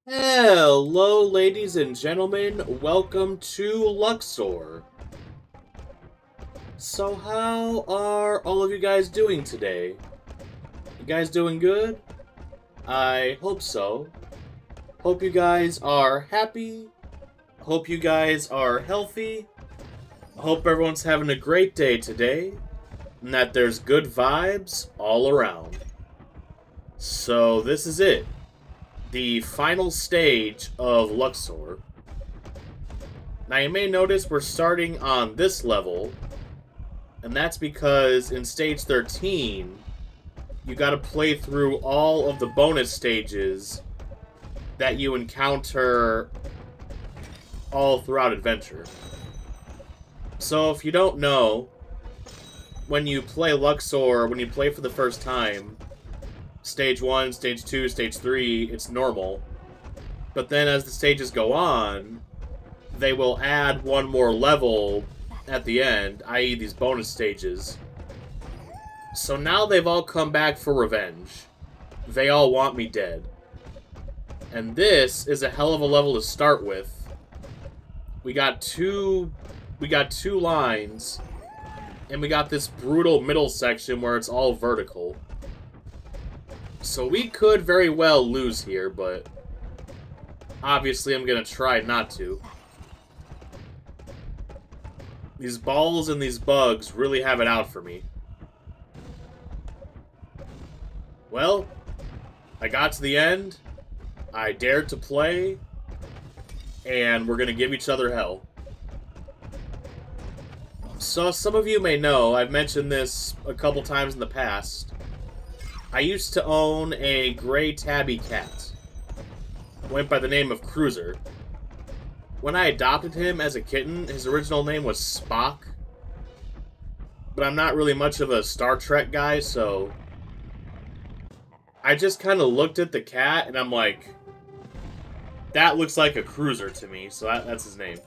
Hello, ladies and gentlemen. Welcome to Luxor. So, how are all of you guys doing today? You guys doing good? I hope so. Hope you guys are happy. Hope you guys are healthy. Hope everyone's having a great day today. And that there's good vibes all around. So, this is it. The final stage of Luxor. Now you may notice we're starting on this level, and that's because in stage 13, you gotta play through all of the bonus stages that you encounter all throughout Adventure. So if you don't know, when you play Luxor, when you play for the first time, stage 1, stage 2, stage 3, it's normal. But then as the stages go on, they will add one more level at the end, i.e. these bonus stages. So now they've all come back for revenge. They all want me dead. And this is a hell of a level to start with. We got two lines, and we got this brutal middle section where it's all vertical. So we could very well lose here, but obviously I'm gonna try not to. These balls and these bugs really have it out for me. Well, I got to the end, I dared to play, and we're gonna give each other hell. So some of you may know, I've mentioned this a couple times in the past, I used to own a gray tabby cat. Went by the name of Cruiser. When I adopted him as a kitten, his original name was Spock. But I'm not really much of a Star Trek guy, so I just kind of looked at the cat and I'm like, that looks like a Cruiser to me, so that's his name.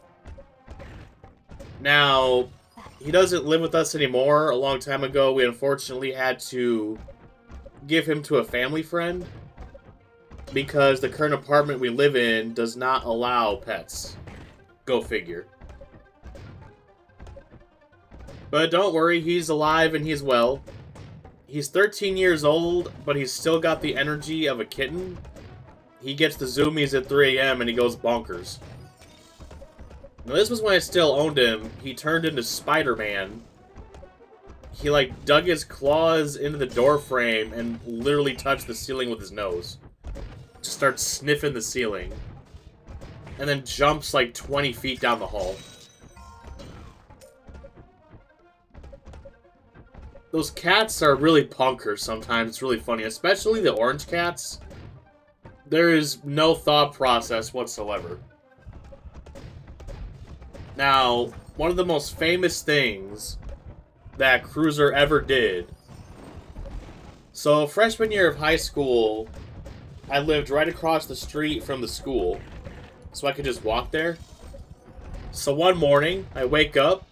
Now, he doesn't live with us anymore. A long time ago, we unfortunately had to give him to a family friend because the current apartment we live in does not allow pets. Go figure. But don't worry, he's alive and he's well. He's 13 years old, but he's still got the energy of a kitten. He gets the zoomies at 3 a.m. and he goes bonkers. Now this was when I still owned him. He turned into Spider-Man. He, like, dug his claws into the door frame and literally touched the ceiling with his nose. Just starts sniffing the ceiling. And then jumps, like, 20 feet down the hall. Those cats are really punkers sometimes. It's really funny. Especially the orange cats. There is no thought process whatsoever. Now, one of the most famous things that Cruiser ever did. So, freshman year of high school, I lived right across the street from the school, so I could just walk there. So one morning, I wake up,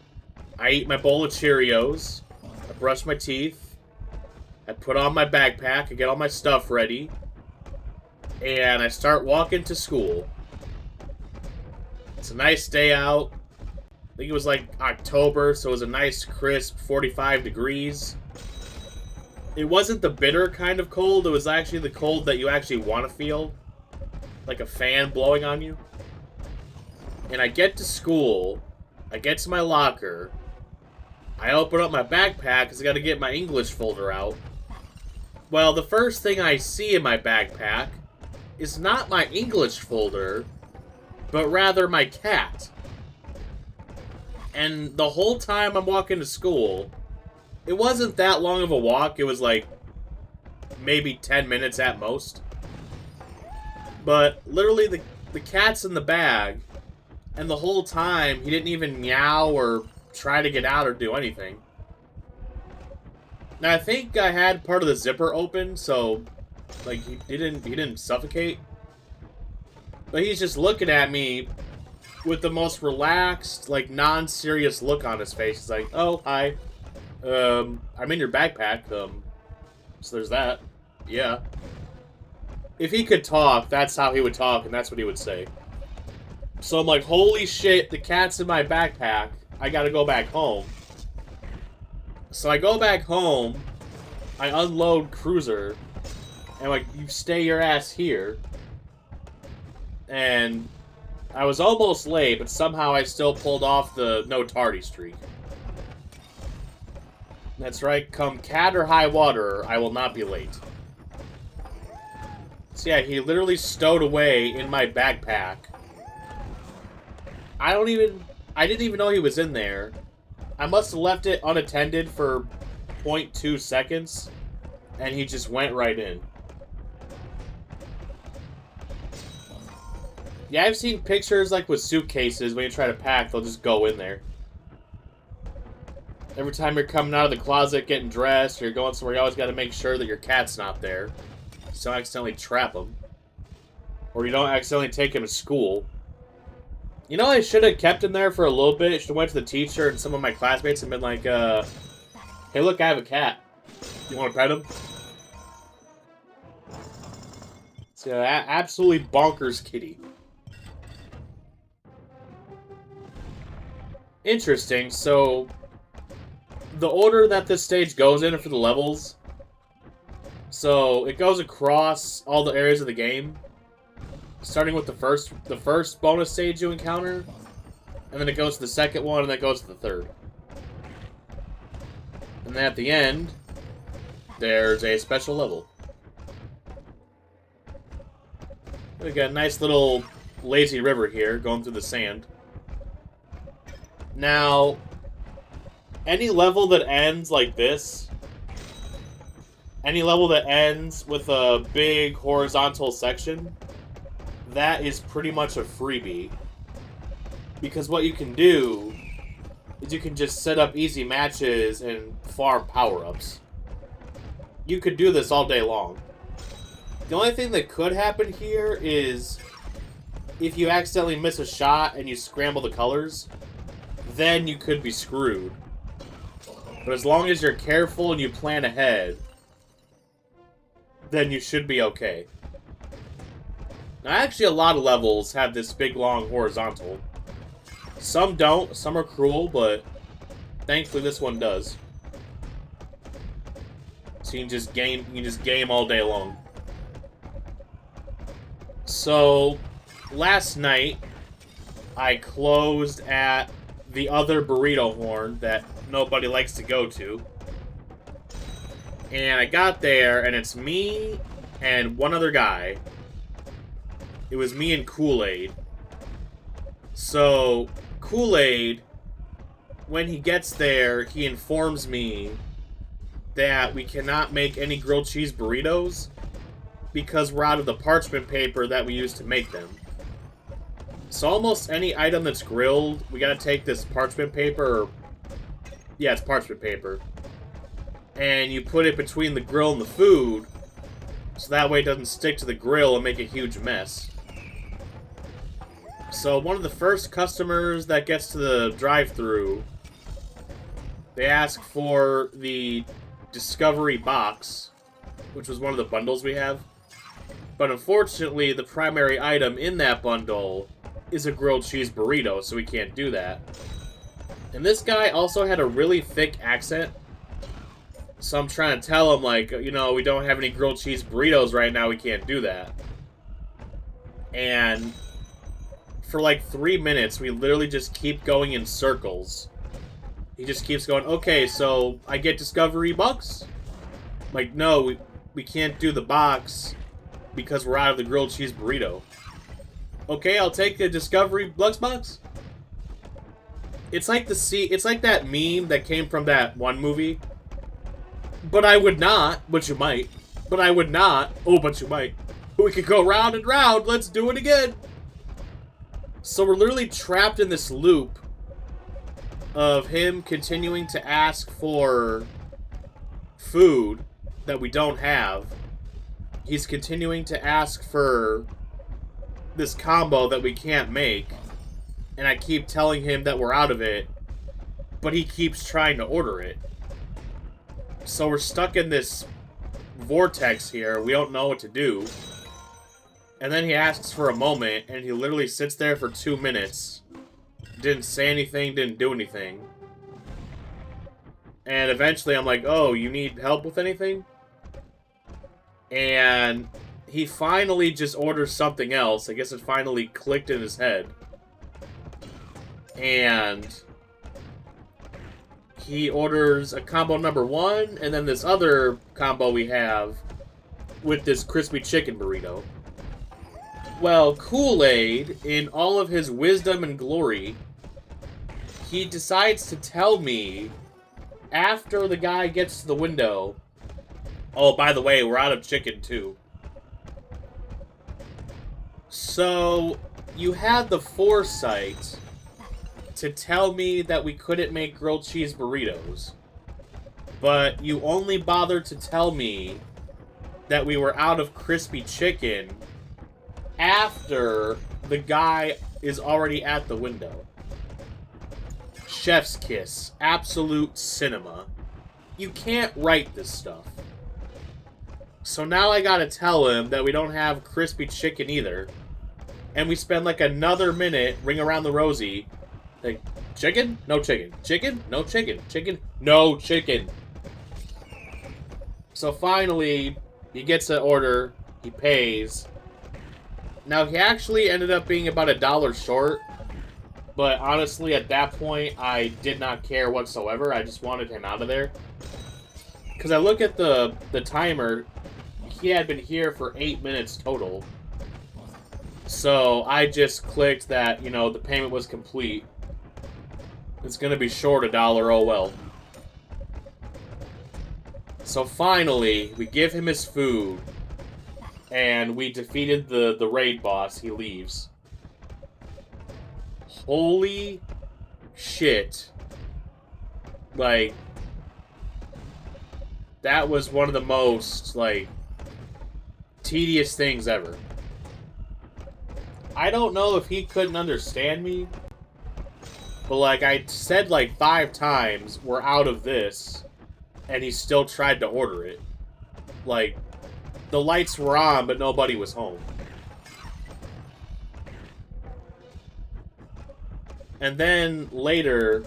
I eat my bowl of Cheerios, I brush my teeth, I put on my backpack, I get all my stuff ready, and I start walking to school. It's a nice day out. I think it was like October, so it was a nice crisp 45 degrees. It wasn't the bitter kind of cold, it was actually the cold that you actually want to feel. Like a fan blowing on you. And I get to school, I get to my locker, I open up my backpack because I got to get my English folder out. Well, the first thing I see in my backpack is not my English folder, but rather my cat. And the whole time I'm walking to school, it wasn't that long of a walk. It was like maybe 10 minutes at most. But literally the cat's in the bag, and the whole time he didn't even meow or try to get out or do anything. Now I think I had part of the zipper open, so like he didn't suffocate. But he's just looking at me with the most relaxed, like, non-serious look on his face. He's like, oh, hi. I'm in your backpack, so there's that. Yeah. If he could talk, that's how he would talk, and that's what he would say. So I'm like, holy shit, the cat's in my backpack. I gotta go back home. So I go back home, I unload Cruiser, and like, you stay your ass here. And I was almost late, but somehow I still pulled off the no tardy streak. That's right, come cat or high water, I will not be late. So yeah, he literally stowed away in my backpack. I didn't even know he was in there. I must have left it unattended for 0.2 seconds, and he just went right in. Yeah, I've seen pictures like with suitcases, when you try to pack, they'll just go in there. Every time you're coming out of the closet, getting dressed, or you're going somewhere, you always got to make sure that your cat's not there. So don't accidentally trap him. Or you don't accidentally take him to school. You know, I should have kept him there for a little bit. I should have went to the teacher and some of my classmates and been like, hey, look, I have a cat. You want to pet him? So, yeah, absolutely bonkers kitty. Interesting, so the order that this stage goes in for the levels, so it goes across all the areas of the game, starting with the first bonus stage you encounter, and then it goes to the second one, and then it goes to the third. And then at the end, there's a special level. We got a nice little lazy river here going through the sand. Now, any level that ends like this, any level that ends with a big horizontal section, that is pretty much a freebie. Because what you can do is you can just set up easy matches and farm power-ups. You could do this all day long. The only thing that could happen here is if you accidentally miss a shot and you scramble the colors, then you could be screwed. But as long as you're careful and you plan ahead, then you should be okay. Now, actually, a lot of levels have this big, long horizontal. Some don't. Some are cruel, but thankfully this one does. So you can just game all day long. So, last night, I closed at the other burrito horn that nobody likes to go to. And I got there, and it's me and one other guy. It was me and Kool-Aid. So, Kool-Aid, when he gets there, he informs me that we cannot make any grilled cheese burritos because we're out of the parchment paper that we use to make them. So almost any item that's grilled, we gotta take this parchment paper, yeah, it's parchment paper, and you put it between the grill and the food, so that way it doesn't stick to the grill and make a huge mess. So one of the first customers that gets to the drive-thru, they ask for the Discovery box, which was one of the bundles we have. But unfortunately, the primary item in that bundle is a grilled cheese burrito, so we can't do that. And this guy also had a really thick accent. So I'm trying to tell him, like, you know, we don't have any grilled cheese burritos right now, we can't do that. And for like 3 minutes, we literally just keep going in circles. He just keeps going, okay, so I get Discovery bucks? Like, no, we can't do the box because we're out of the grilled cheese burrito. Okay, I'll take the Discovery Bucks box. It's like it's like that meme that came from that one movie. But I would not, but you might. But I would not, oh, but you might. We could go round and round, let's do it again. So we're literally trapped in this loop of him continuing to ask for food that we don't have. He's continuing to ask for this combo that we can't make, and I keep telling him that we're out of it, but he keeps trying to order it. So we're stuck in this vortex here. We don't know what to do. And then he asks for a moment, and he literally sits there for 2 minutes. Didn't say anything, didn't do anything. And eventually I'm like, oh, you need help with anything? And he finally just orders something else. I guess it finally clicked in his head. And he orders a combo number 1, and then this other combo we have with this crispy chicken burrito. Well, Kool-Aid, in all of his wisdom and glory, he decides to tell me after the guy gets to the window, oh, by the way, we're out of chicken too. So, you had the foresight to tell me that we couldn't make grilled cheese burritos, but you only bothered to tell me that we were out of crispy chicken after the guy is already at the window. Chef's kiss. Absolute cinema. You can't write this stuff. So now I gotta tell him that we don't have crispy chicken either. And we spend like another minute, ring around the rosy, like, chicken? No chicken. Chicken? No chicken. Chicken? No chicken. So finally, he gets an order, he pays. Now, he actually ended up being about $1 short, but honestly, at that point, I did not care whatsoever. I just wanted him out of there. Because I look at the timer, he had been here for 8 minutes total. So I just clicked that, you know, the payment was complete. It's going to be short $1, oh well. So finally, we give him his food. And we defeated the raid boss. He leaves. Holy shit. Like, that was one of the most, like, tedious things ever. I don't know if he couldn't understand me, but, like, I said, like, 5 times, we're out of this, and he still tried to order it. Like, the lights were on, but nobody was home. And then later...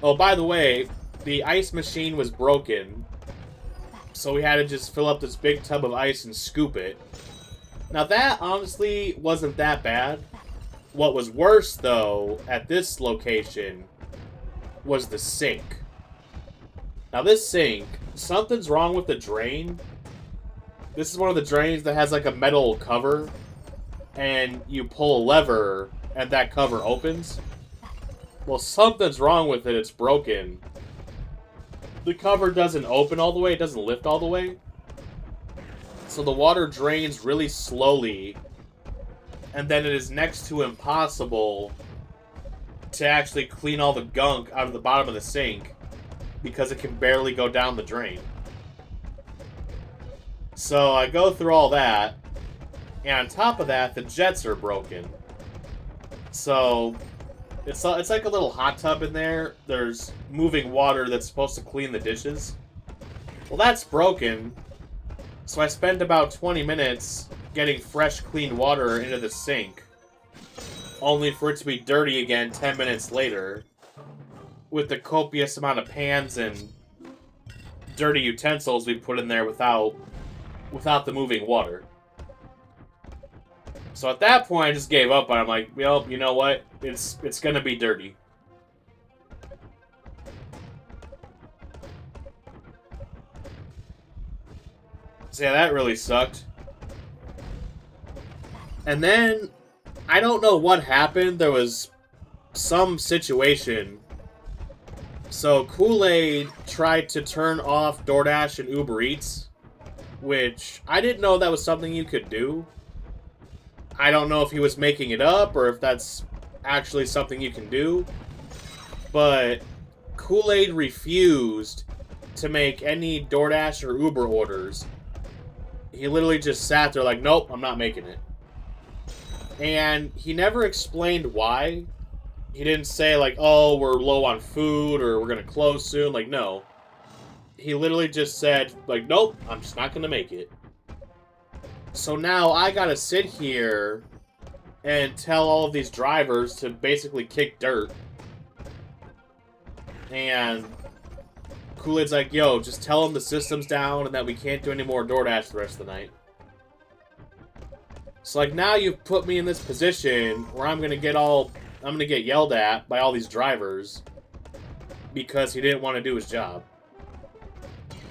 Oh, by the way, the ice machine was broken. So we had to just fill up this big tub of ice and scoop it. Now that, honestly, wasn't that bad. What was worse, though, at this location, was the sink. Now this sink, something's wrong with the drain. This is one of the drains that has like a metal cover, and you pull a lever, and that cover opens. Well, something's wrong with it, it's broken. The cover doesn't open all the way, it doesn't lift all the way. So the water drains really slowly, and then it is next to impossible to actually clean all the gunk out of the bottom of the sink, because it can barely go down the drain. So I go through all that, and on top of that, the jets are broken. So it's like a little hot tub in there. There's moving water that's supposed to clean the dishes. Well, that's broken. So I spent about 20 minutes getting fresh, clean water into the sink, only for it to be dirty again 10 minutes later, with the copious amount of pans and dirty utensils we put in there without the moving water. So at that point, I just gave up, and I'm like, well, you know what? It's gonna be dirty. So yeah, that really sucked. And then, I don't know what happened. There was some situation. So Kool-Aid tried to turn off DoorDash and Uber Eats, which I didn't know that was something you could do. I don't know if he was making it up or if that's actually something you can do. But Kool-Aid refused to make any DoorDash or Uber orders. He literally just sat there like, nope, I'm not making it. And he never explained why. He didn't say like, oh, we're low on food or we're going to close soon. Like, no. He literally just said, like, nope, I'm just not going to make it. So now I gotta sit here and tell all of these drivers to basically kick dirt. And Kool-Aid's like, yo, just tell them the system's down and that we can't do any more DoorDash the rest of the night. So, like, now you've put me in this position where I'm gonna get yelled at by all these drivers because he didn't want to do his job.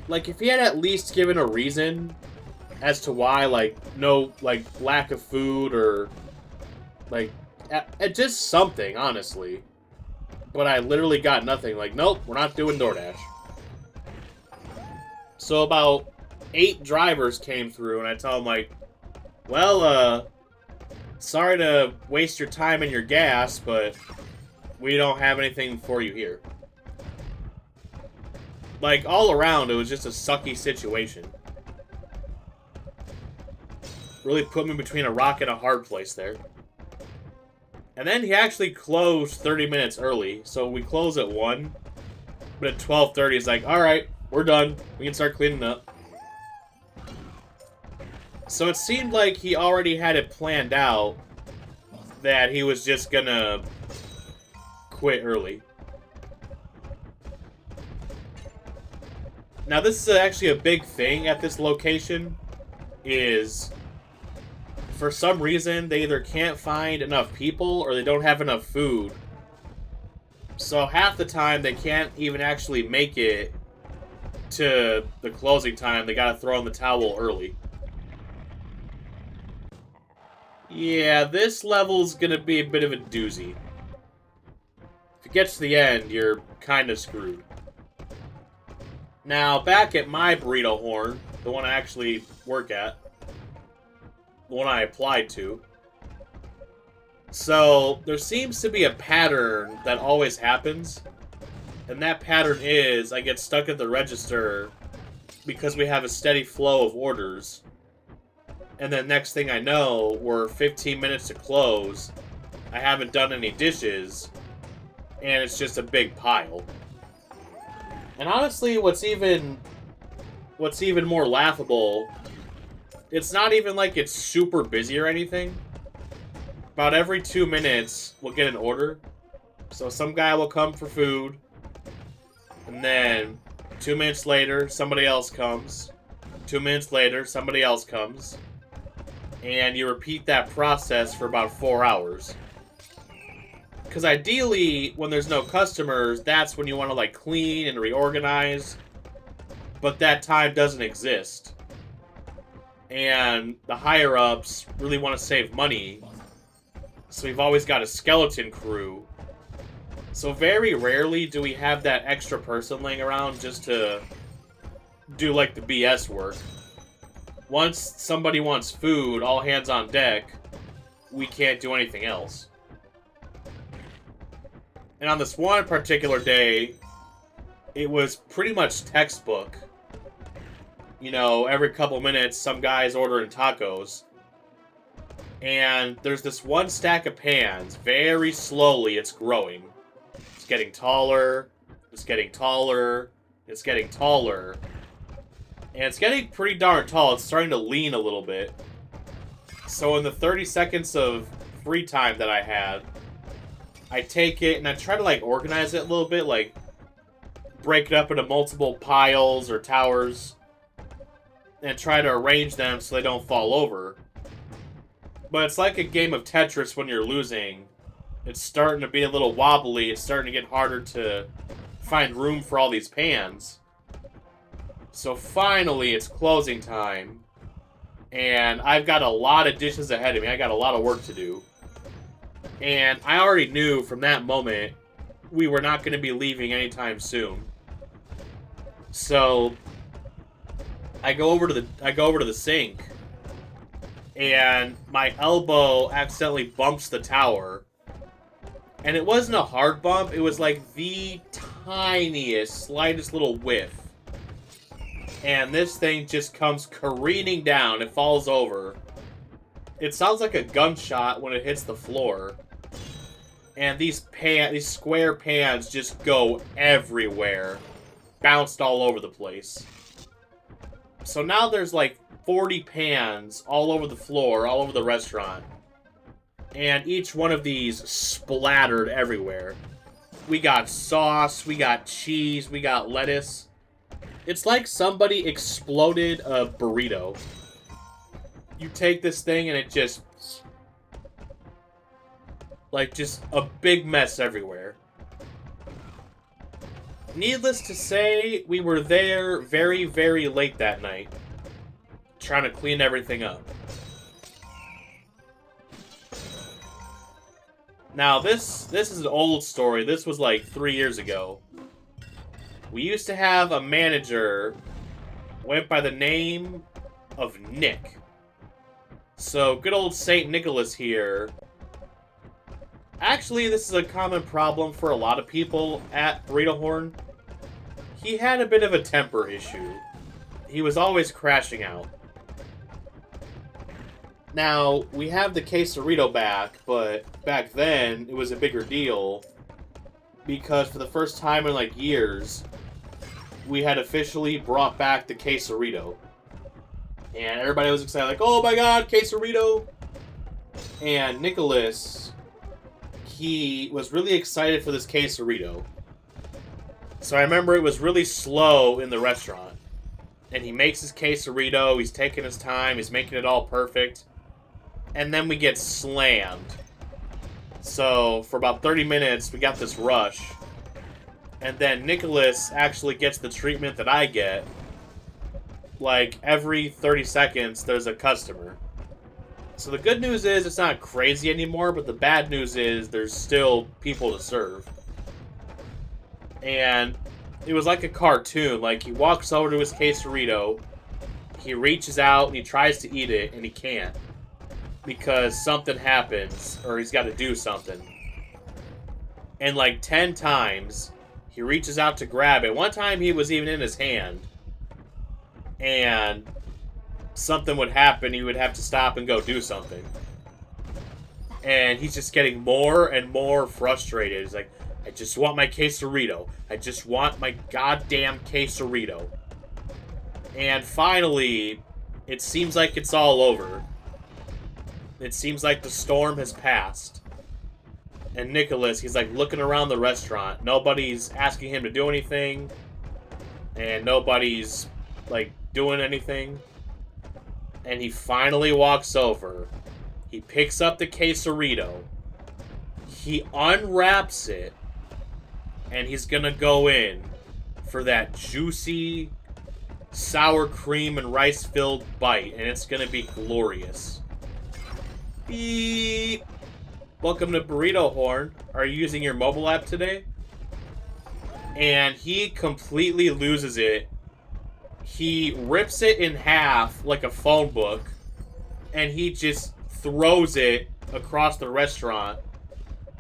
Like, if he had at least given a reason as to why, like, no, like, lack of food or, like, just something, honestly. But I literally got nothing. Like, nope, we're not doing DoorDash. So about 8 drivers came through, and I tell them, like, well, sorry to waste your time and your gas, but we don't have anything for you here. Like, all around, it was just a sucky situation. Really put me between a rock and a hard place there. And then he actually closed 30 minutes early, so we close at 1. But at 12:30, he's like, alright, we're done. We can start cleaning up. So it seemed like he already had it planned out that he was just gonna quit early. Now this is actually a big thing at this location, is for some reason they either can't find enough people or they don't have enough food. So half the time they can't even actually make it to the closing time. They gotta throw in the towel early. Yeah, this level's gonna be a bit of a doozy. If it gets to the end, you're kinda screwed. Now, back at my burrito horn, the one I actually work at, the one I applied to, so there seems to be a pattern that always happens, and that pattern is I get stuck at the register because we have a steady flow of orders. And then next thing I know, we're 15 minutes to close. I haven't done any dishes. And it's just a big pile. And honestly, what's even more laughable, it's not even like it's super busy or anything. About every 2 minutes, we'll get an order. So some guy will come for food. And then 2 minutes later, somebody else comes. 2 minutes later, somebody else comes. And you repeat that process for about 4 hours. Because ideally, when there's no customers, that's when you want to, like, clean and reorganize. But that time doesn't exist. And the higher-ups really want to save money. So we've always got a skeleton crew. So very rarely do we have that extra person laying around just to do, like, the BS work. Once somebody wants food, all hands on deck, we can't do anything else. And on this one particular day, it was pretty much textbook. You know, every couple minutes, some guy's ordering tacos. And there's this one stack of pans. Very slowly, it's growing. It's getting taller. It's getting taller. It's getting taller. And it's getting pretty darn tall. It's starting to lean a little bit. So in the 30 seconds of free time that I had, I take it and I try to, like, organize it a little bit. Like, break it up into multiple piles or towers. And try to arrange them so they don't fall over. But it's like a game of Tetris when you're losing. It's starting to be a little wobbly. It's starting to get harder to find room for all these pans. So finally, it's closing time, and I've got a lot of dishes ahead of me. I got a lot of work to do. And I already knew from that moment we were not going to be leaving anytime soon. So I go over to the sink, and my elbow accidentally bumps the tower. And it wasn't a hard bump, it was like the tiniest, slightest little whiff. And this thing just comes careening down. It falls over. It sounds like a gunshot when it hits the floor. And these square pans just go everywhere. Bounced all over the place. So now there's like 40 pans all over the floor, all over the restaurant. And each one of these splattered everywhere. We got sauce, we got cheese, we got lettuce. It's like somebody exploded a burrito. You take this thing and it just... like, just a big mess everywhere. Needless to say, we were there very, very late that night. Trying to clean everything up. Now, this is an old story. This was like 3 years ago. We used to have a manager went by the name of Nick. So, good old St. Nicholas here. Actually, this is a common problem for a lot of people at Burrito Horn. He had a bit of a temper issue. He was always crashing out. Now, we have the quesarito back, but back then, it was a bigger deal. Because for the first time in, like, years, we had officially brought back the quesarito. And everybody was excited, like, oh my god, quesarito! And Nicholas, he was really excited for this quesarito. So I remember it was really slow in the restaurant. And he makes his quesarito, he's taking his time, he's making it all perfect. And then we get slammed. So, for about 30 minutes, we got this rush. And then Nicholas actually gets the treatment that I get. Like, every 30 seconds, there's a customer. So the good news is it's not crazy anymore, but the bad news is there's still people to serve. And it was like a cartoon. Like, he walks over to his quesarito, he reaches out, and he tries to eat it, and he can't. Because something happens, or he's got to do something. And like 10 times, he reaches out to grab it. One time he was even in his hand. And something would happen, he would have to stop and go do something. And he's just getting more and more frustrated. He's like, I just want my quesarito. I just want my goddamn quesarito. And finally, it seems like it's all over. It seems like the storm has passed. And Nicholas, he's like looking around the restaurant. Nobody's asking him to do anything. And nobody's like doing anything. And he finally walks over. He picks up the quesarito. He unwraps it. And he's gonna go in for that juicy sour cream and rice filled bite. And it's gonna be glorious. Beep. Welcome to Burrito Horn. Are you using your mobile app today? And he completely loses it. He rips it in half like a phone book. And he just throws it across the restaurant.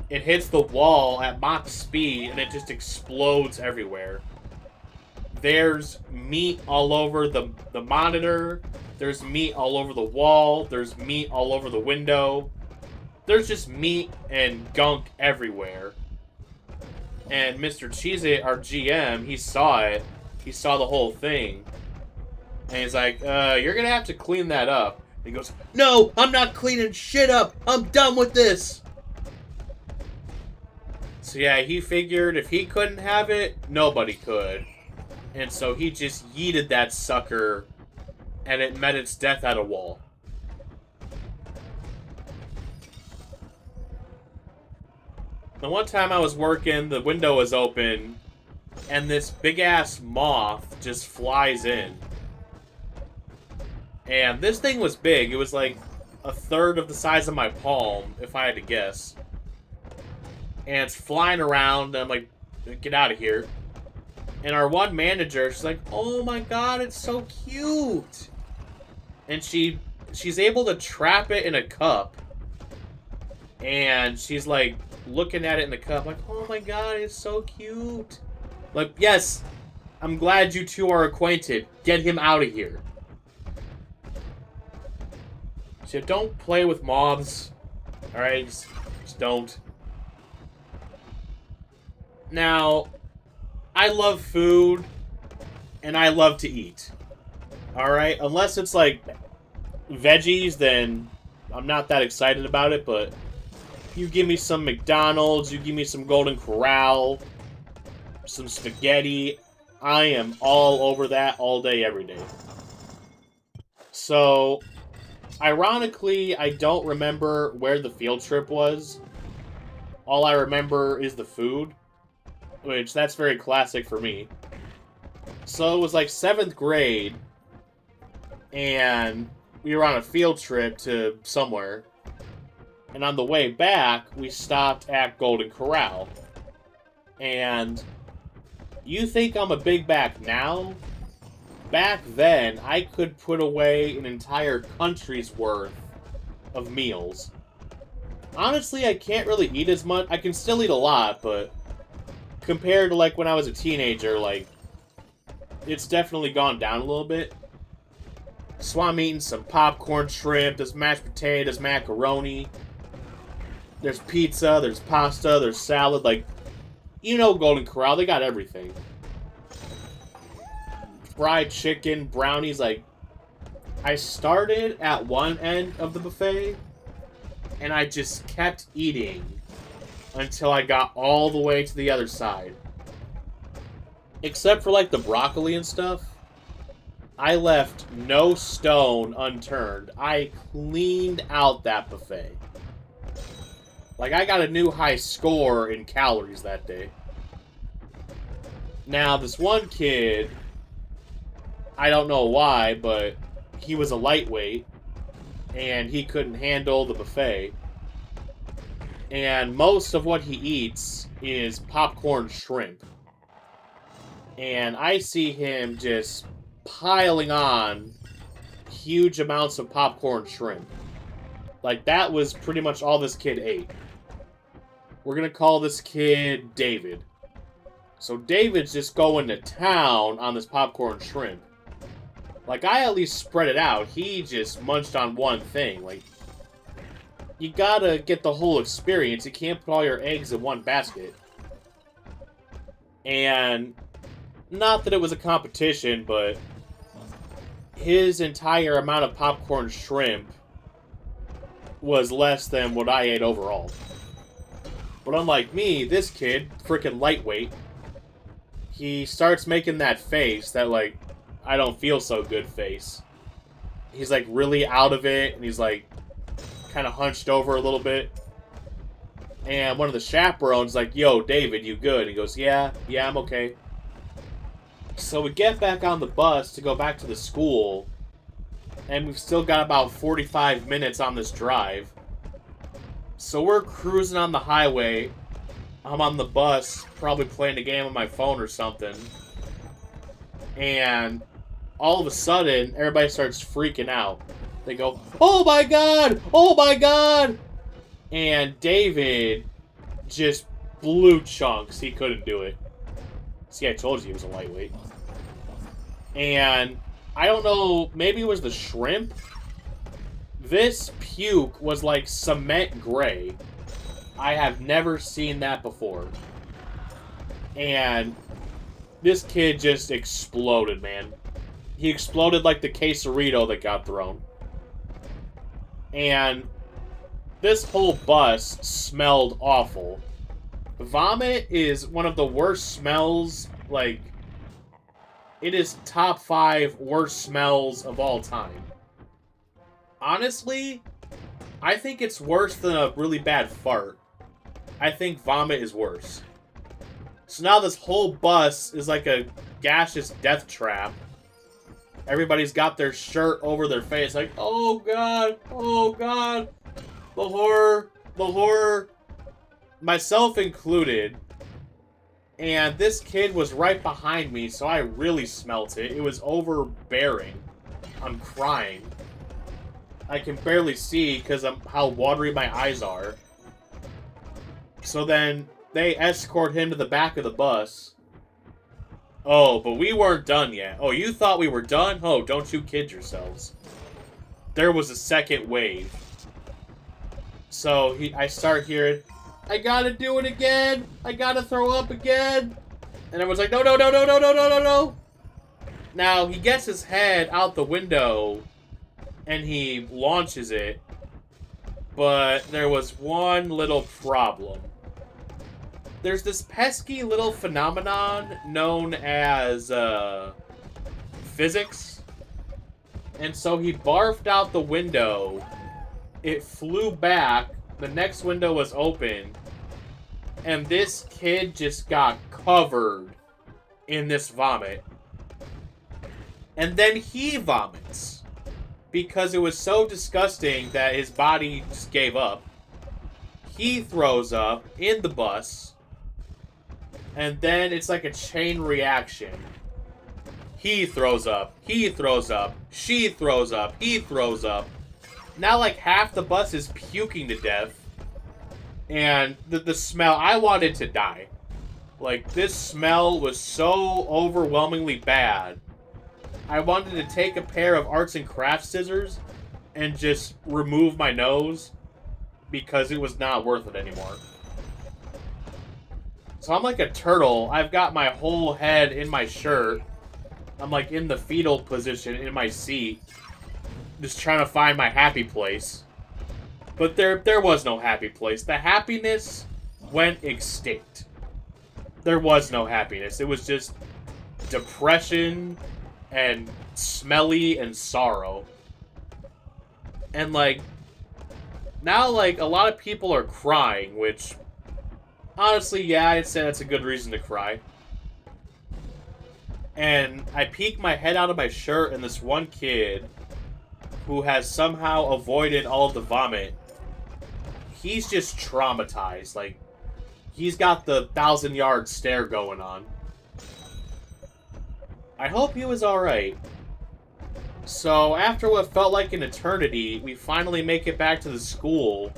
It hits the wall at Mach speed and it just explodes everywhere. There's meat all over the monitor. There's meat all over the wall. There's meat all over the window. There's just meat and gunk everywhere. And Mr. Cheez-It, our GM, he saw it. He saw the whole thing. And he's like, you're gonna have to clean that up. And he goes, no, I'm not cleaning shit up. I'm done with this. So yeah, he figured if he couldn't have it, nobody could. And so he just yeeted that sucker, and it met its death at a wall. The one time I was working, the window was open, and this big-ass moth just flies in. And this thing was big. It was like a third of the size of my palm, if I had to guess. And it's flying around, and I'm like, get out of here. And our one manager, she's like, oh my god, it's so cute. And she's able to trap it in a cup. And she's like looking at it in the cup like, oh my god, it's so cute. Like, yes, I'm glad you two are acquainted. Get him out of here. So don't play with moths. Alright, just don't. Now, I love food, and I love to eat. Alright, unless it's like veggies, then I'm not that excited about it, but you give me some McDonald's, you give me some Golden Corral, some spaghetti, I am all over that all day, every day. So, ironically, I don't remember where the field trip was. All I remember is the food, which that's very classic for me. So it was like 7th grade, and we were on a field trip to somewhere. And on the way back, we stopped at Golden Corral. And you think I'm a big back now? Back then, I could put away an entire country's worth of meals. Honestly, I can't really eat as much. I can still eat a lot, but compared to like when I was a teenager, like, it's definitely gone down a little bit. So I'm eating some popcorn shrimp, there's mashed potatoes, macaroni, there's pizza, there's pasta, there's salad, like, you know Golden Corral, they got everything. Fried chicken, brownies, like, I started at one end of the buffet, and I just kept eating until I got all the way to the other side. Except for, like, the broccoli and stuff, I left no stone unturned. I cleaned out that buffet. Like, I got a new high score in calories that day. Now, this one kid, I don't know why, but he was a lightweight, and he couldn't handle the buffet. And most of what he eats is popcorn shrimp. And I see him just piling on huge amounts of popcorn shrimp. Like, that was pretty much all this kid ate. We're gonna call this kid David. So David's just going to town on this popcorn shrimp. Like, I at least spread it out. He just munched on one thing. Like, you gotta get the whole experience. You can't put all your eggs in one basket. And not that it was a competition, but his entire amount of popcorn shrimp was less than what I ate overall. But unlike me, this kid, freaking lightweight, he starts making that face, that, like, I don't feel so good face. He's, like, really out of it, and he's, like, kind of hunched over a little bit. And one of the chaperones like, "Yo, David, you good?" He goes, yeah, I'm okay. So we get back on the bus to go back to the school, and we've still got about 45 minutes on this drive. So we're cruising on the highway. I'm on the bus, probably playing a game on my phone or something. And all of a sudden, everybody starts freaking out. They go, "Oh my god! Oh my god!" And David just blew chunks. He couldn't do it. See, I told you he was a lightweight. And I don't know, maybe it was the shrimp. This puke was like cement gray. I have never seen that before. And this kid just exploded, man. He exploded like the quesarito that got thrown. And this whole bus smelled awful. Vomit is one of the worst smells, like, it is top 5 worst smells of all time. Honestly, I think it's worse than a really bad fart. I think vomit is worse. So now this whole bus is like a gaseous death trap. Everybody's got their shirt over their face, like, oh god, oh god. The horror, myself included. And this kid was right behind me, so I really smelt it. It was overbearing. I'm crying. I can barely see because of how watery my eyes are. So then they escort him to the back of the bus. Oh, but we weren't done yet. Oh, you thought we were done? Oh, don't you kid yourselves. There was a second wave. So I start hearing, "I gotta do it again! I gotta throw up again!" And everyone's like, "No, no, no, no, no, no, no, no, no!" Now, he gets his head out the window and he launches it, but there was one little problem. There's this pesky little phenomenon known as physics, and so he barfed out the window. It flew back, the next window was open, and this kid just got covered in this vomit. And then he vomits because it was so disgusting that his body just gave up. He throws up in the bus, and then it's like a chain reaction. He throws up, she throws up, he throws up. Now like half the bus is puking to death. And the smell, I wanted to die. Like, this smell was so overwhelmingly bad. I wanted to take a pair of arts and crafts scissors and just remove my nose because it was not worth it anymore. So I'm like a turtle. I've got my whole head in my shirt. I'm like in the fetal position in my seat, just trying to find my happy place. But there was no happy place. The happiness went extinct. There was no happiness. It was just depression and smelly and sorrow. And like, now like a lot of people are crying, which honestly, yeah, I'd say that's a good reason to cry. And I peek my head out of my shirt, and this one kid who has somehow avoided all of the vomit, he's just traumatized. Like, he's got the 1,000-yard stare going on. I hope he was alright. So, after what felt like an eternity, we finally make it back to the school.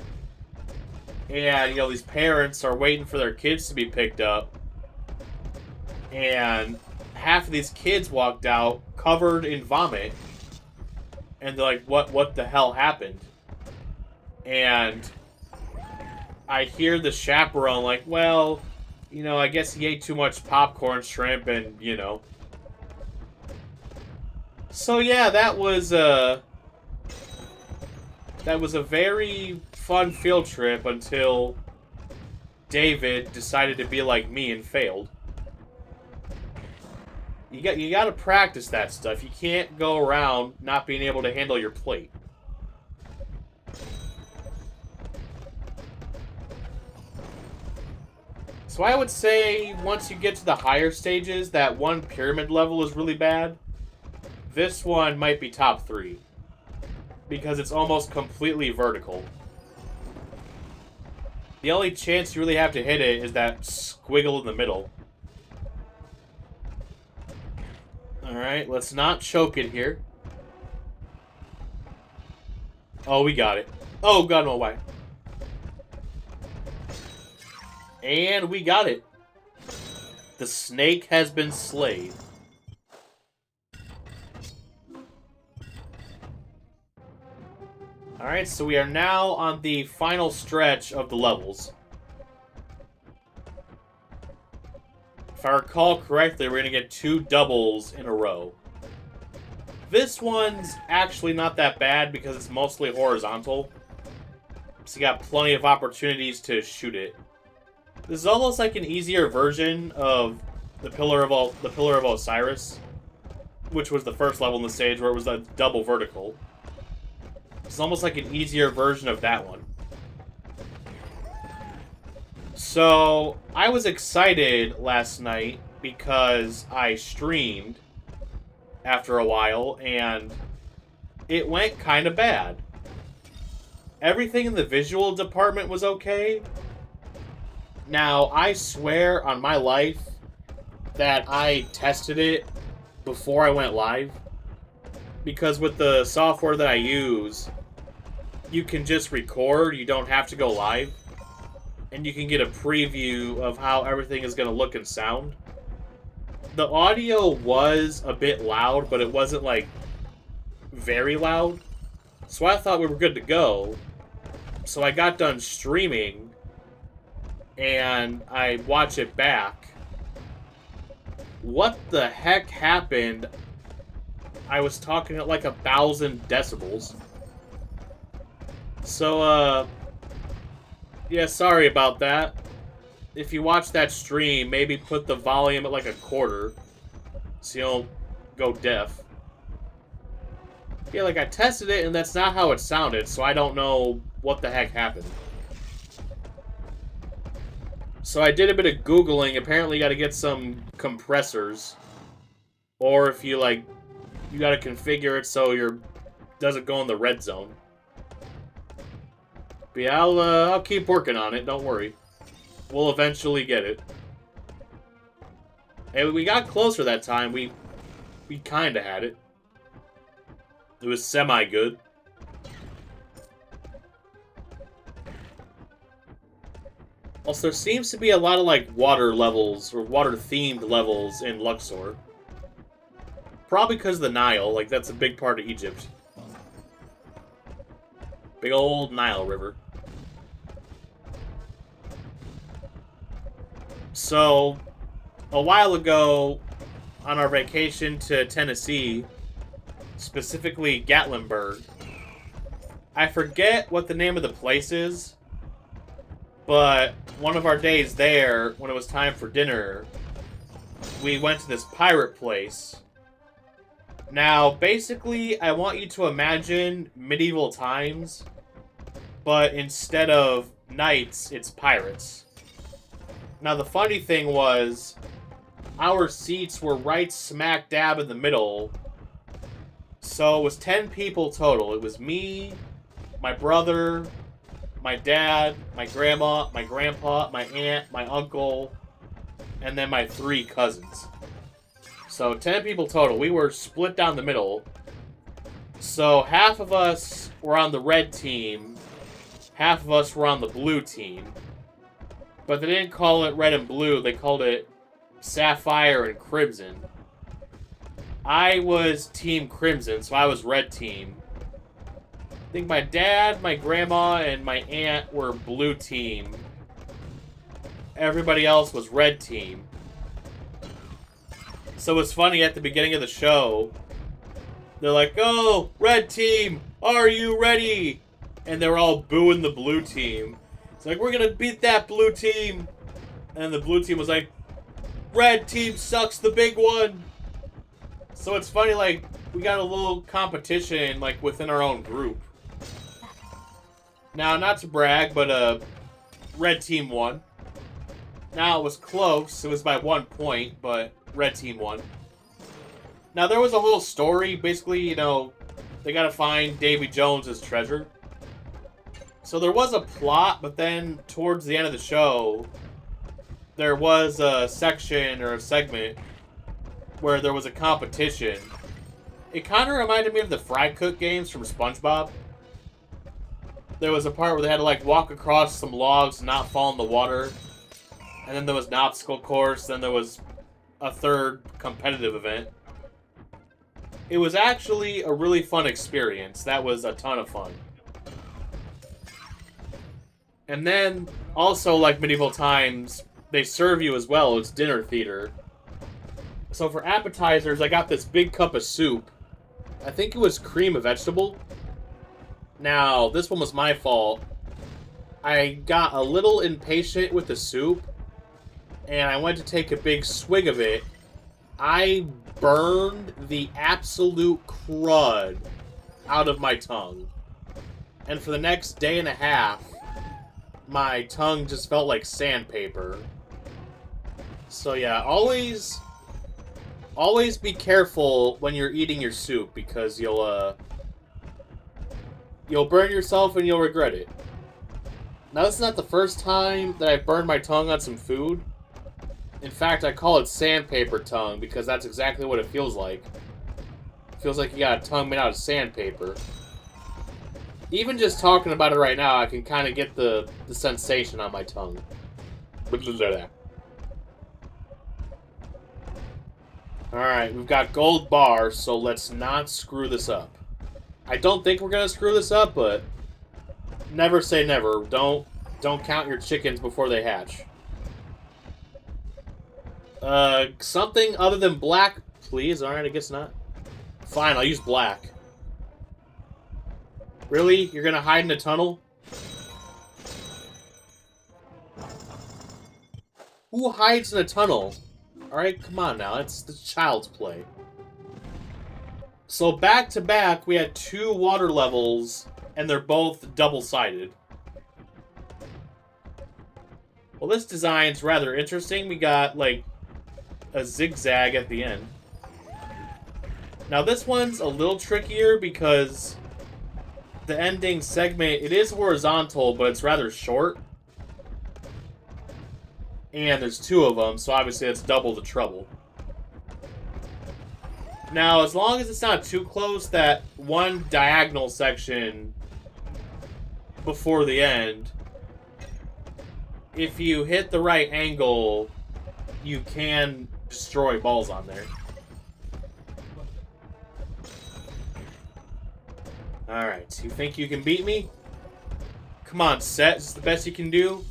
And, you know, these parents are waiting for their kids to be picked up. And half of these kids walked out covered in vomit. And they're like, what the hell happened? And I hear the chaperone like, well, you know, I guess he ate too much popcorn shrimp and, you know. So yeah, that was a very fun field trip until David decided to be like me and failed. You got to practice that stuff. You can't go around not being able to handle your plate. So I would say once you get to the higher stages, that one pyramid level is really bad. This one might be top 3. Because it's almost completely vertical. The only chance you really have to hit it is that squiggle in the middle. Alright, let's not choke it here. Oh, we got it. Oh, God, no, why? And we got it. The snake has been slayed. Alright, so we are now on the final stretch of the levels. If I recall correctly, we're going to get 2 doubles in a row. This one's actually not that bad because it's mostly horizontal. So you got plenty of opportunities to shoot it. This is almost like an easier version of the Pillar of Osiris, which was the first level in the stage where it was a double vertical. It's almost like an easier version of that one. So, I was excited last night because I streamed after a while, and it went kind of bad. Everything in the visual department was okay. Now, I swear on my life that I tested it before I went live. Because with the software that I use, you can just record, you don't have to go live. And you can get a preview of how everything is going to look and sound. The audio was a bit loud, but it wasn't, like, very loud. So I thought we were good to go. So I got done streaming, and I watch it back. What the heck happened? I was talking at like 1,000 decibels. So, yeah, sorry about that. If you watch that stream, maybe put the volume at like 1/4, so you don't go deaf. Yeah, like I tested it and that's not how it sounded, so I don't know what the heck happened. So I did a bit of Googling. Apparently you gotta get some compressors. Or if you like, you gotta configure it so your doesn't go in the red zone. But yeah, I'll keep working on it, don't worry. We'll eventually get it. And we got closer that time. We kinda had it. It was semi-good. Also, there seems to be a lot of, like, water levels, or water-themed levels in Luxor. Probably because of the Nile, like, that's a big part of Egypt. Big old Nile River. So, a while ago, on our vacation to Tennessee, specifically Gatlinburg, I forget what the name of the place is, but one of our days there, when it was time for dinner, we went to this pirate place. Now, basically, I want you to imagine medieval times, but instead of knights, it's pirates. Now, the funny thing was, our seats were right smack dab in the middle, so it was 10 people total. It was me, my brother, my dad, my grandma, my grandpa, my aunt, my uncle, and then my 3 cousins. So 10 people total. We were split down the middle. So half of us were on the red team, half of us were on the blue team. But they didn't call it red and blue, they called it sapphire and crimson. I was Team Crimson, so I was red team. I think my dad, my grandma, and my aunt were blue team. Everybody else was red team. So it's funny, at the beginning of the show, they're like, "Oh, red team, are you ready?" And they're all booing the blue team. It's like, "We're gonna beat that blue team." And the blue team was like, "Red team sucks, the big one." So it's funny, like, we got a little competition, like, within our own group. Now, not to brag, but, red team won. Now, it was close. It was by 1 point, but red team won. Now, there was a whole story. Basically, you know, they gotta find Davy Jones's treasure. So there was a plot, but then towards the end of the show, there was a section or a segment where there was a competition. It kind of reminded me of the Fry Cook games from SpongeBob. There was a part where they had to, like, walk across some logs and not fall in the water. And then there was an obstacle course. Then there was a third competitive event. It was actually a really fun experience. That was a ton of fun. And then, also like medieval times, they serve you as well. It's dinner theater. So for appetizers, I got this big cup of soup. I think it was cream of vegetable. Now, this one was my fault. I got a little impatient with the soup, and I went to take a big swig of it. I burned the absolute crud out of my tongue. And for the next day and a half, my tongue just felt like sandpaper. So yeah, always be careful when you're eating your soup, because you'll burn yourself and you'll regret it. Now, this is not the first time that I've burned my tongue on some food. In fact, I call it sandpaper tongue because that's exactly what it feels like. It feels like you got a tongue made out of sandpaper. Even just talking about it right now, I can kind of get the sensation on my tongue. Alright, we've got gold bars, so let's not screw this up. I don't think we're gonna screw this up, but never say never. Don't count your chickens before they hatch. Something other than black, please. Alright, I guess not. Fine, I'll use black. Really? You're gonna hide in a tunnel? Who hides in a tunnel? Alright, come on now. It's the child's play. So back to back, we had 2 water levels, and they're both double-sided. Well, this design's rather interesting. We got, like, a zigzag at the end. Now, this one's a little trickier because the ending segment, it is horizontal, but it's rather short. And there's 2 of them, so obviously that's double the trouble. Now, as long as it's not too close, that one diagonal section before the end, if you hit the right angle, you can destroy balls on there. Alright, you think you can beat me? Come on, Set. Is this the best you can do?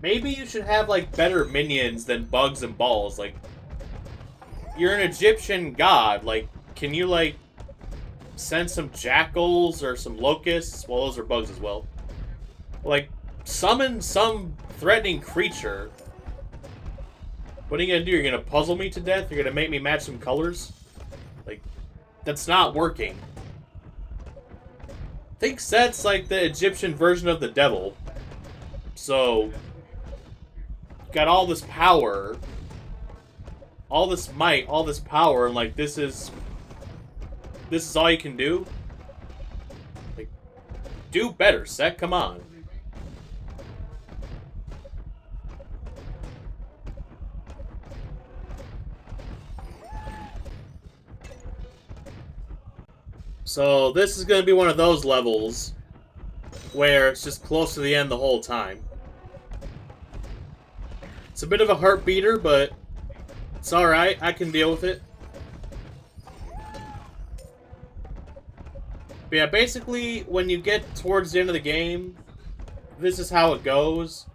Maybe you should have, like, better minions than bugs and balls. Like, you're an Egyptian god. Like, can you, like, send some jackals or some locusts? Well, those are bugs as well. Like, summon some threatening creature. What are you gonna do? You're gonna puzzle me to death? You're gonna make me match some colors? Like, that's not working. I think Set's like the Egyptian version of the devil. So, got all this power, all this might, all this power, and like this is all you can do? Like, do better, Set, come on. So this is going to be one of those levels where it's just close to the end the whole time. It's a bit of a heart beater, but it's alright. I can deal with it. But yeah, basically, when you get towards the end of the game, this is how it goes.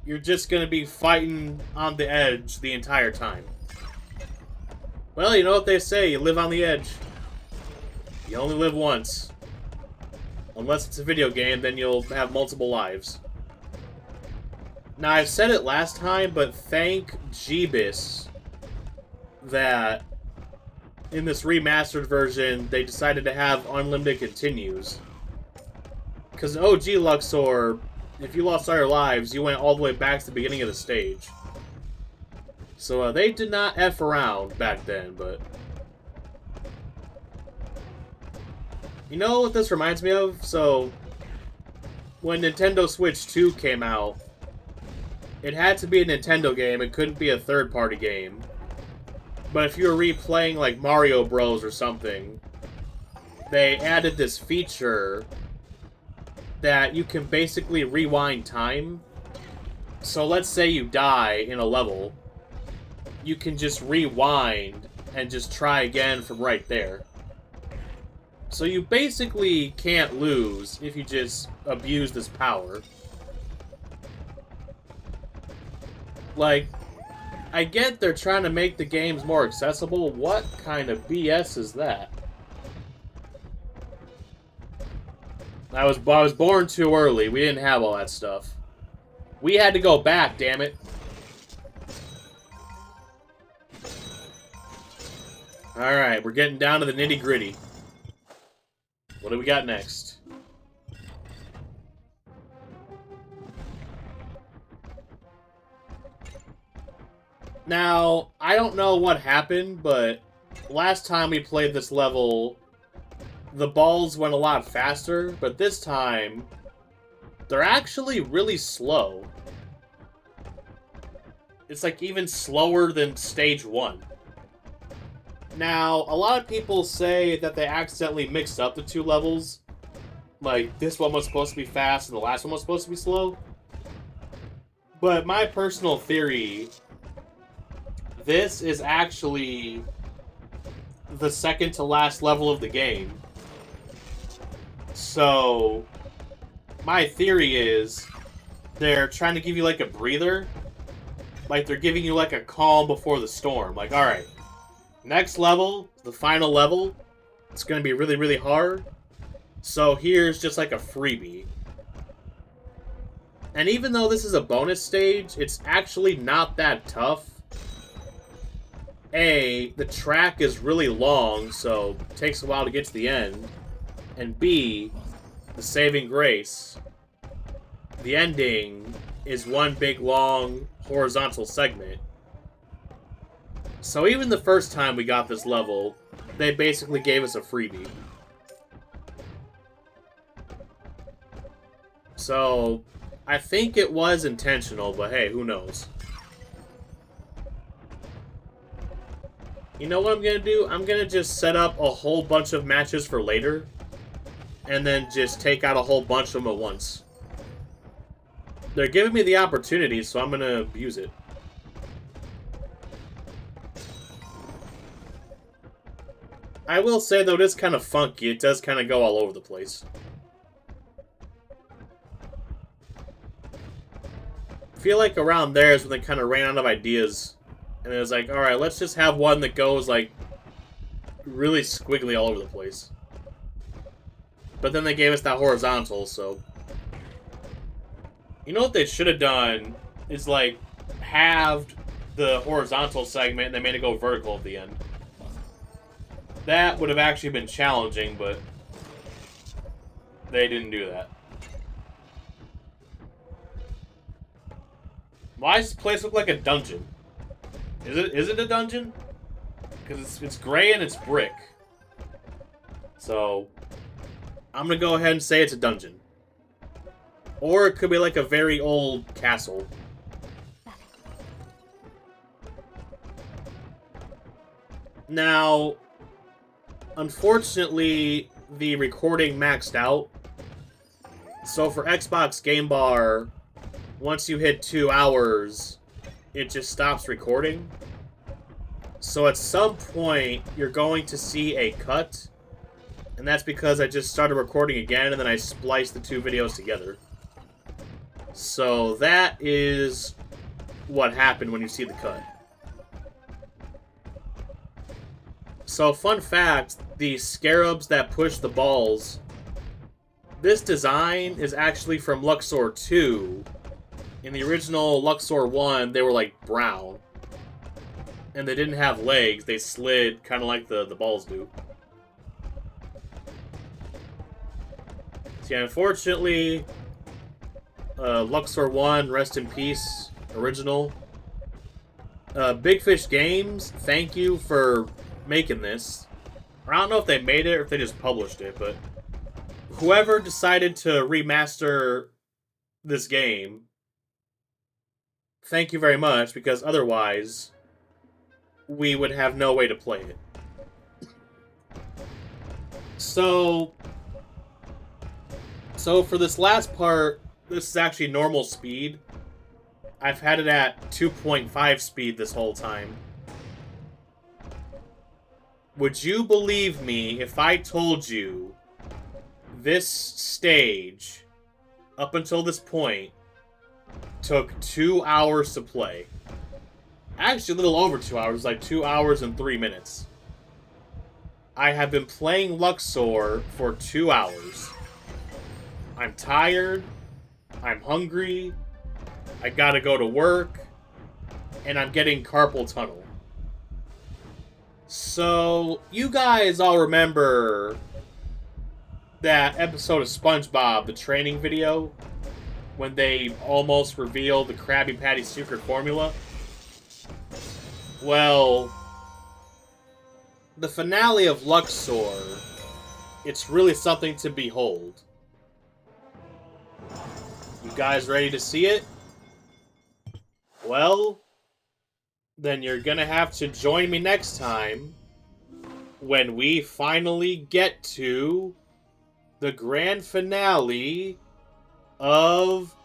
You're just going to be fighting on the edge the entire time. Well, you know what they say, you live on the edge. You only live once. Unless it's a video game, then you'll have multiple lives. Now, I've said it last time, but thank Jeebus that in this remastered version, they decided to have unlimited continues. Because in OG Luxor, if you lost all your lives, you went all the way back to the beginning of the stage. So they did not F around back then, but... You know what this reminds me of? So, when Nintendo Switch 2 came out, it had to be a Nintendo game, it couldn't be a third-party game. But if you were replaying, like, Mario Bros. Or something, they added this feature that you can basically rewind time. So let's say you die in a level, you can just rewind and just try again from right there. So you basically can't lose if you just abuse this power. Like, I get they're trying to make the games more accessible. What kind of BS is that? I was born too early. We didn't have all that stuff. We had to go back, damn it. Alright, we're getting down to the nitty-gritty. What do we got next? Now, I don't know what happened, but last time we played this level, the balls went a lot faster, but this time, they're actually really slow. It's like even slower than stage 1. Now, a lot of people say that they accidentally mixed up the 2 levels. Like, this one was supposed to be fast and the last one was supposed to be slow. But my personal theory, this is actually the second to last level of the game. So, my theory is they're trying to give you like a breather. Like, they're giving you like a calm before the storm. Like, alright, Next level, the final level, it's going to be really, really hard. So here's just like a freebie. And even though this is a bonus stage, it's actually not that tough. A, the track is really long, so it takes a while to get to the end. And B, the saving grace, the ending is one big long horizontal segment. So even the first time we got this level, they basically gave us a freebie. So I think it was intentional, but hey, who knows? You know what I'm going to do? I'm going to just set up a whole bunch of matches for later. And then just take out a whole bunch of them at once. They're giving me the opportunity, so I'm going to abuse it. I will say, though, it is kind of funky. It does kind of go all over the place. I feel like around there is when they kind of ran out of ideas. And it was like, alright, let's just have one that goes, like, really squiggly all over the place. But then they gave us that horizontal, so... You know what they should have done is, like, halved the horizontal segment and they made it go vertical at the end. That would have actually been challenging, but they didn't do that. Why does this place look like a dungeon? Is it a dungeon? Because it's gray and it's brick. So, I'm going to go ahead and say it's a dungeon. Or it could be like a very old castle. Now, unfortunately, the recording maxed out. So for Xbox Game Bar, once you hit 2 hours, it just stops recording. So at some point, you're going to see a cut. And that's because I just started recording again, and then I spliced the two videos together. So that is what happened when you see the cut. So fun fact, the scarabs that push the balls, this design is actually from Luxor 2. In the original Luxor 1, they were like brown. And they didn't have legs, they slid kind of like the balls do. So yeah, unfortunately, Luxor 1, rest in peace, original. Big Fish Games, thank you for making this. I don't know if they made it or if they just published it, but whoever decided to remaster this game, thank you very much, because otherwise we would have no way to play it. So for this last part, this is actually normal speed. I've had it at 2.5 speed this whole time. Would you believe me if I told you this stage, up until this point, took 2 hours to play? Actually, a little over 2 hours, like 2 hours and 3 minutes. I have been playing Luxor for 2 hours. I'm tired, I'm hungry, I gotta go to work, and I'm getting carpal tunnel. So, you guys all remember that episode of SpongeBob, the training video, when they almost revealed the Krabby Patty secret formula? Well, the finale of Luxor, it's really something to behold. You guys ready to see it? Well, then you're gonna have to join me next time when we finally get to the grand finale of